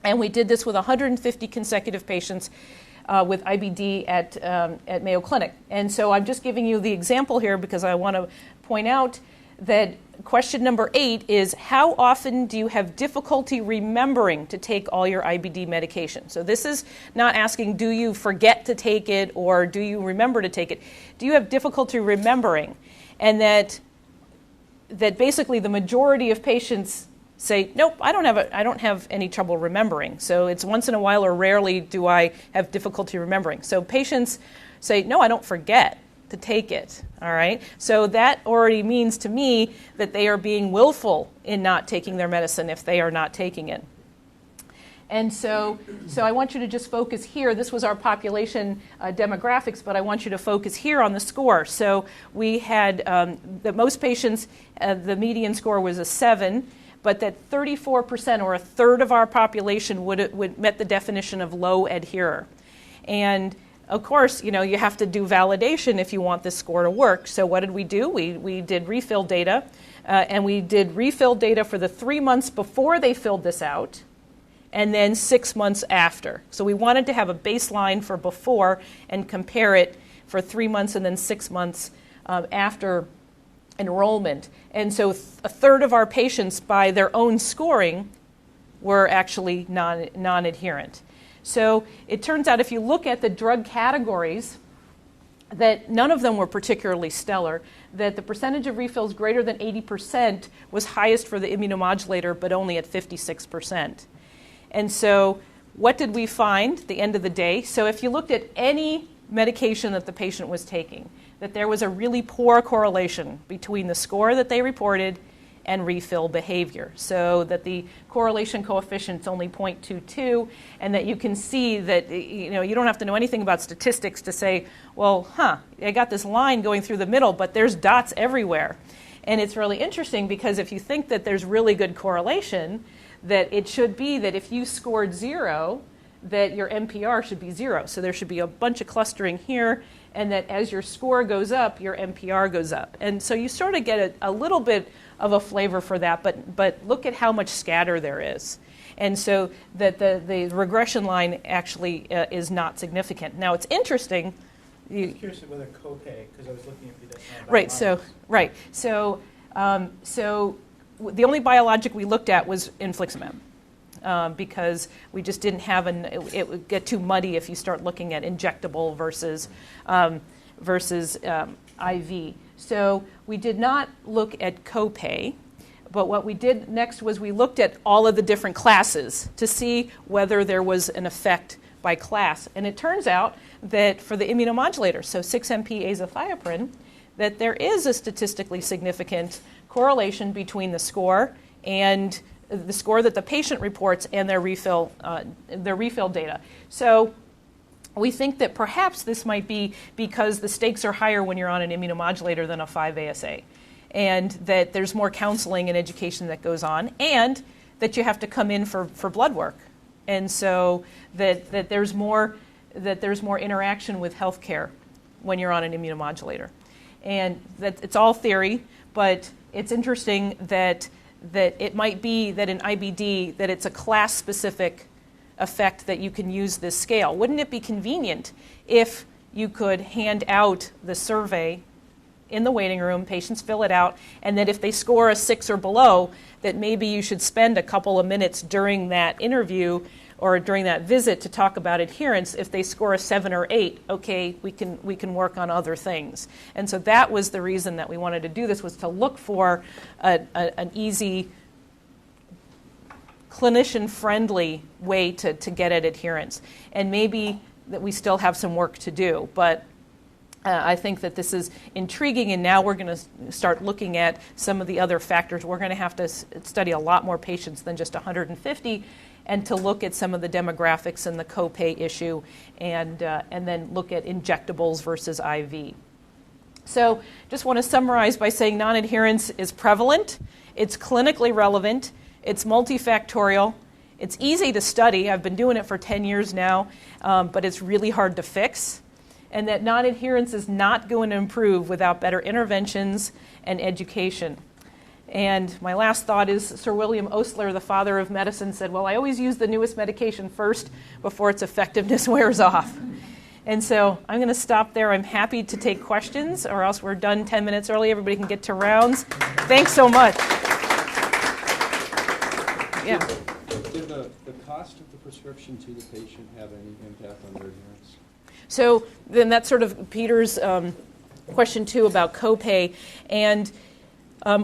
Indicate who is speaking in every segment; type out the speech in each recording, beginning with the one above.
Speaker 1: And we did this with 150 consecutive patients with IBD at Mayo Clinic. And so I'm just giving you the example here because I want to point out that question number 8 is, how often do you have difficulty remembering to take all your IBD medication? So this is not asking, do you forget to take it or do you remember to take it? Do you have difficulty remembering? And that basically the majority of patients say, nope, I don't have any trouble remembering. So it's once in a while or rarely do I have difficulty remembering. So patients say, no, I don't forget to take it, all right? So that already means to me that they are being willful in not taking their medicine if they are not taking it. And so I want you to just focus here. This was our population demographics, but I want you to focus here on the score. So we had most patients, the median score was a 7, but that 34% or a third of our population would met the definition of low adherer. And of course, you have to do validation if you want this score to work. So what did we do? We did refill data, and we did refill data for the 3 months before they filled this out, and then 6 months after. So we wanted to have a baseline for before and compare it for 3 months and then 6 months after enrollment. And so a third of our patients, by their own scoring, were actually non-adherent. So it turns out if you look at the drug categories, that none of them were particularly stellar, that the percentage of refills greater than 80% was highest for the immunomodulator, but only at 56%. And so what did we find at the end of the day? So if you looked at any medication that the patient was taking, that there was a really poor correlation between the score that they reported and refill behavior. So that the correlation coefficient's only 0.22, and that you can see that you don't have to know anything about statistics to say, well, I got this line going through the middle, but there's dots everywhere. And it's really interesting because if you think that there's really good correlation, that it should be that if you scored 0, that your NPR should be 0. So there should be a bunch of clustering here, and that as your score goes up, your NPR goes up. And so you sort of get a little bit of a flavor for that, but look at how much scatter there is. And so that the regression line actually is not significant. Now it's interesting.
Speaker 2: I was curious whether copay, because I was looking at the
Speaker 1: Right. So the only biologic we looked at was infliximab. Because we just didn't have it would get too muddy if you start looking at injectable versus IV. So we did not look at copay, but what we did next was we looked at all of the different classes to see whether there was an effect by class. And it turns out that for the immunomodulator, so 6-MP azathioprine, that there is a statistically significant correlation between the score and the score that the patient reports and their refill data. So we think that perhaps this might be because the stakes are higher when you're on an immunomodulator than a 5-ASA, and that there's more counseling and education that goes on, and that you have to come in for blood work, and so that there's more interaction with healthcare when you're on an immunomodulator, and that it's all theory, but it's interesting that it might be that in IBD that it's a class-specific effect that you can use this scale. Wouldn't it be convenient if you could hand out the survey in the waiting room, patients fill it out, and that if they score a 6 or below, that maybe you should spend a couple of minutes during that interview or during that visit to talk about adherence. If they score a 7 or 8, okay, we can work on other things. And so that was the reason that we wanted to do this, was to look for an easy, clinician-friendly way to get at adherence. And maybe that we still have some work to do, but I think that this is intriguing, and now we're going to start looking at some of the other factors. We're going to have to study a lot more patients than just 150, and to look at some of the demographics and the copay issue, and then look at injectables versus IV. So just want to summarize by saying non-adherence is prevalent, it's clinically relevant, it's multifactorial, it's easy to study. I've been doing it for 10 years now, but it's really hard to fix. And that non-adherence is not going to improve without better interventions and education. And my last thought is Sir William Osler, the father of medicine, said, well, I always use the newest medication first before its effectiveness wears off. And so I'm going to stop there. I'm happy to take questions, or else we're done 10 minutes early. Everybody can get to rounds. Thanks so much. Yeah.
Speaker 3: Did the cost of the prescription to the patient have any impact on their adherence?
Speaker 1: So then that's sort of Peter's question too about copay, and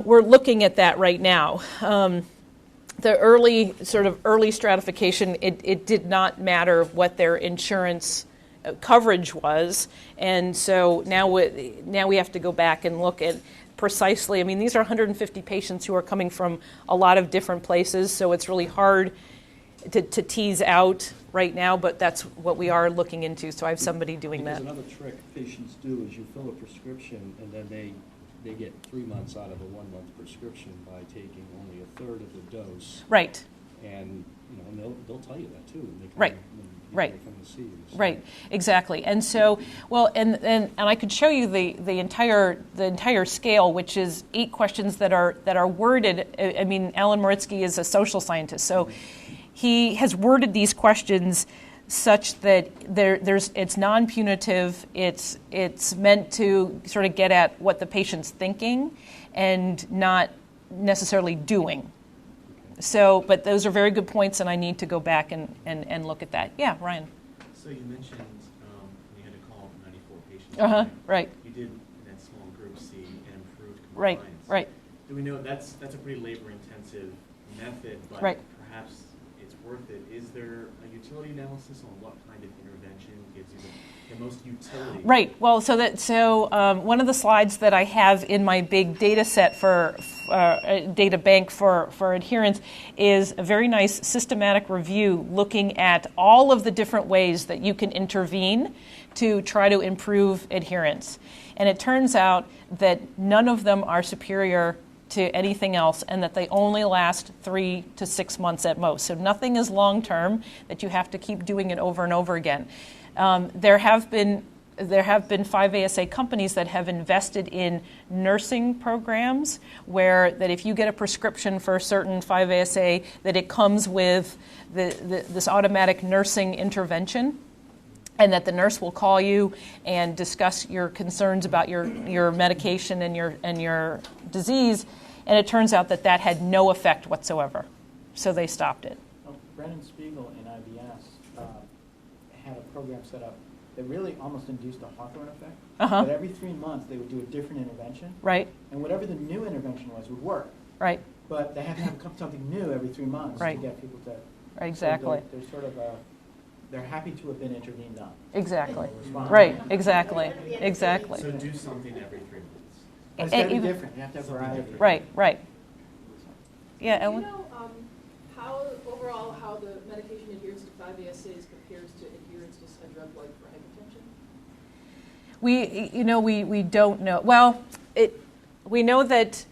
Speaker 1: we're looking at that right now. The early stratification, it did not matter what their insurance coverage was, and so now we have to go back and look at precisely. I mean, these are 150 patients who are coming from a lot of different places, so it's really hard to tease out right now, but that's what we are looking into, so I have somebody doing that.
Speaker 3: Another trick patients do is you fill a prescription and then they get 3 months out of a 1 month prescription by taking only a third of the dose.
Speaker 1: Right.
Speaker 3: And they'll tell you that too. When they come,
Speaker 1: Right.
Speaker 3: When they come to see you. So.
Speaker 1: Right, exactly. And so, well, and I could show you the entire scale, which is 8 questions that are worded. I mean, Alan Moritsky is a social scientist, so he has worded these questions such that it's non-punitive. It's meant to sort of get at what the patient's thinking and not necessarily doing. So, but those are very good points, and I need to go back and look at that. Yeah, Ryan.
Speaker 4: So you mentioned you had to call 94 patients.
Speaker 1: Right.
Speaker 4: You did in that small group see an improved
Speaker 1: Right.
Speaker 4: compliance.
Speaker 1: Right.
Speaker 4: Do we know that's a pretty labor-intensive method, but
Speaker 1: Right.
Speaker 4: perhaps it's worth it. Is there a utility analysis on what kind of intervention gives you the most utility?
Speaker 1: Right. Well, so one of the slides that I have in my big data set for data bank for adherence is a very nice systematic review looking at all of the different ways that you can intervene to try to improve adherence. And it turns out that none of them are superior to anything else, and that they only last 3 to 6 months at most. So nothing is long term, that you have to keep doing it over and over again. There have been 5-ASA companies that have invested in nursing programs where that if you get a prescription for a certain 5-ASA, that it comes with this automatic nursing intervention, and that the nurse will call you and discuss your concerns about your medication and your disease, and it turns out that had no effect whatsoever. So they stopped it.
Speaker 2: Brennan Spiegel in IBS had a program set up that really almost induced a Hawthorne effect. But every 3 months they would do a different intervention.
Speaker 1: Right.
Speaker 2: And whatever the new intervention was would work.
Speaker 1: Right.
Speaker 2: But they have to have something new every 3 months
Speaker 1: Right.
Speaker 2: to get people to...
Speaker 1: Exactly.
Speaker 2: So they're sort of they're happy to have been intervened on.
Speaker 1: Exactly.
Speaker 2: Respond.
Speaker 1: Right. Exactly. Exactly.
Speaker 4: So do something every 3 months.
Speaker 2: But it's got to be
Speaker 1: Even-
Speaker 2: different. You have to have variety.
Speaker 1: Right. Right. Yeah,
Speaker 5: Do
Speaker 1: Ellen?
Speaker 5: you know how the medication adherence to 5-ASAs compares to adherence to a drug like for hypertension?
Speaker 1: We don't know. Well, we know that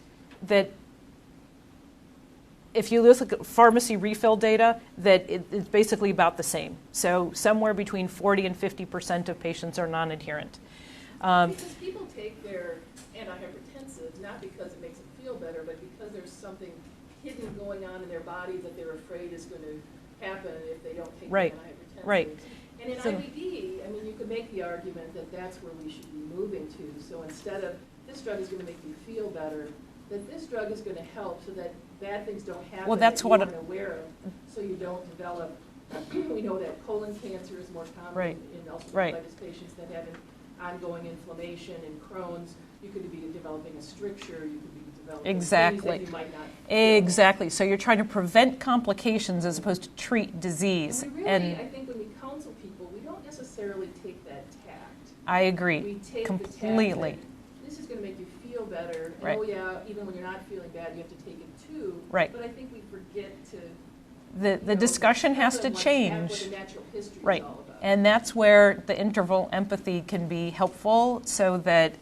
Speaker 1: if you look at pharmacy refill data, that it's basically about the same. So somewhere between 40 and 50% of patients are non-adherent.
Speaker 5: Because people take their antihypertensive not because it makes them feel better, but because there's something hidden going on in their body that they're afraid is going to happen if they don't take
Speaker 1: Right.
Speaker 5: the antihypertensives.
Speaker 1: Right.
Speaker 5: And in
Speaker 1: So-
Speaker 5: IBD, I mean, you could make the argument that that's where we should be moving to. So instead of this drug is going to make you feel better, that this drug is going to help so that bad things don't happen
Speaker 1: Well, that's
Speaker 5: that you
Speaker 1: what
Speaker 5: aren't aware of, so you don't develop. We know that colon cancer is more common
Speaker 1: Right.
Speaker 5: in ulcerative
Speaker 1: Right.
Speaker 5: colitis patients that have an ongoing inflammation. In Crohn's, you could be developing a stricture, you could be developing
Speaker 1: Exactly.
Speaker 5: things that you might not.
Speaker 1: Exactly. So you're trying to prevent complications as opposed to treat disease.
Speaker 5: And we really, I think when we counsel people, we don't necessarily take that tact.
Speaker 1: I agree
Speaker 5: We take
Speaker 1: completely.
Speaker 5: the tact that this is going to make you feel better. And
Speaker 1: Right.
Speaker 5: oh yeah, even when you're not feeling bad, you have to take it too.
Speaker 1: Right.
Speaker 5: But I think we forget to.
Speaker 1: The discussion has to change.
Speaker 5: What the natural history
Speaker 1: Right.
Speaker 5: is all about.
Speaker 1: And that's where the interval empathy can be helpful, so that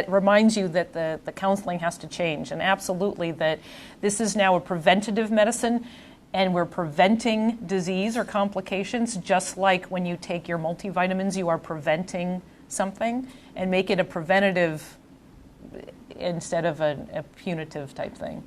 Speaker 1: reminds you that the counseling has to change. And absolutely that this is now a preventative medicine, and we're preventing disease or complications, just like when you take your multivitamins, you are preventing something, and make it a preventative instead of a punitive type thing.